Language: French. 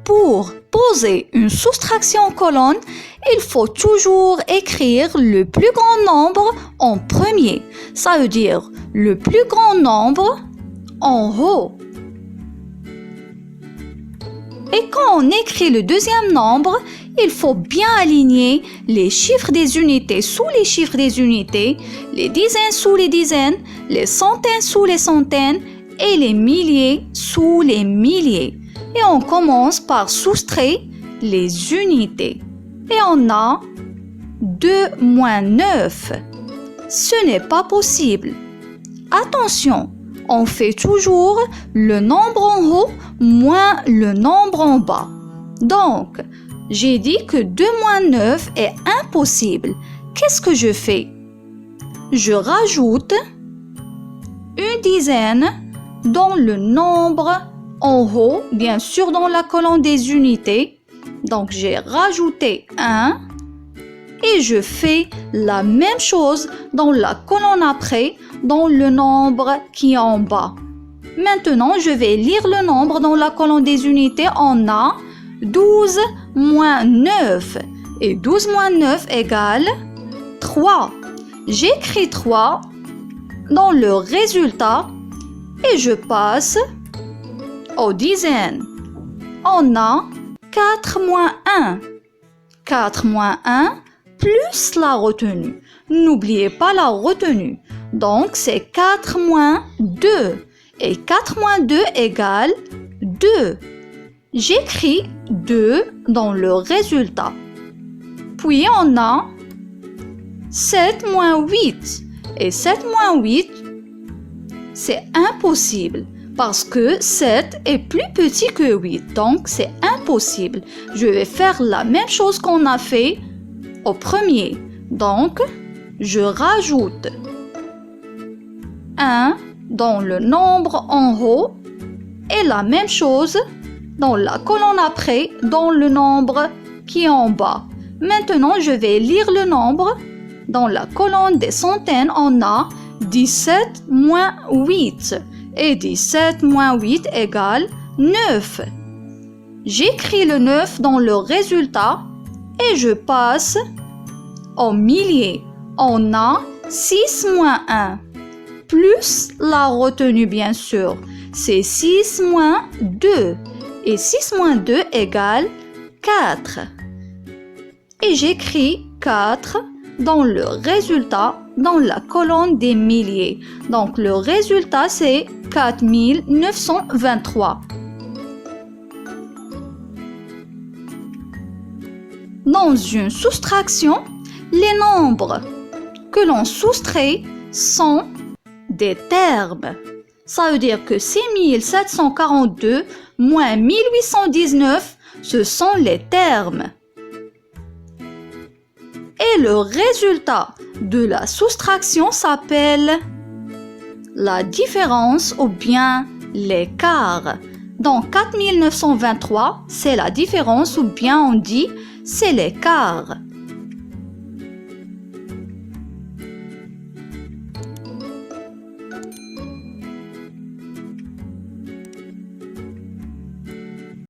pour poser une soustraction en colonne, il faut toujours écrire le plus grand nombre en premier. Ça veut dire le plus grand nombre en haut. Et quand on écrit le deuxième nombre, il faut bien aligner les chiffres des unités sous les chiffres des unités, les dizaines sous les dizaines, les centaines sous les centaines et les milliers sous les milliers. Et on commence par soustraire les unités. Et on a 2 moins 9. Ce n'est pas possible. Attention, on fait toujours le nombre en haut moins le nombre en bas. Donc, j'ai dit que 2 moins 9 est impossible. Qu'est-ce que je fais? Je rajoute une dizaine dans le nombre en haut, bien sûr dans la colonne des unités. Donc, j'ai rajouté 1 et je fais la même chose dans la colonne après, dans le nombre qui est en bas. Maintenant, je vais lire le nombre dans la colonne des unités. On a 12 moins 9. Et 12 moins 9 égale 3. J'écris 3 dans le résultat et je passe aux dizaines. On a 4 moins 1. 4 moins 1 plus la retenue. N'oubliez pas la retenue. Donc, c'est 4 moins 2. Et 4 moins 2 égale 2. J'écris 2 dans le résultat. Puis, on a 7 moins 8. Et 7 moins 8, c'est impossible. Parce que 7 est plus petit que 8. Donc, c'est impossible. Je vais faire la même chose qu'on a fait au premier. Donc, je rajoute 1 dans le nombre en haut et la même chose dans la colonne après, dans le nombre qui est en bas. Maintenant, je vais lire le nombre. Dans la colonne des centaines, on a 17 moins 8. Et 17 moins 8 égale 9. J'écris le 9 dans le résultat et je passe au millier. On a 6 moins 1. Plus la retenue, bien sûr. C'est 6 moins 2. Et 6 moins 2 égale 4. Et j'écris 4 dans le résultat, dans la colonne des milliers. Donc, le résultat, c'est 4923. Dans une soustraction, les nombres que l'on soustrait sont des termes. Ça veut dire que 6742 moins 1819, ce sont les termes. Et le résultat de la soustraction s'appelle la différence ou bien l'écart. Donc 4923, c'est la différence ou bien on dit c'est l'écart.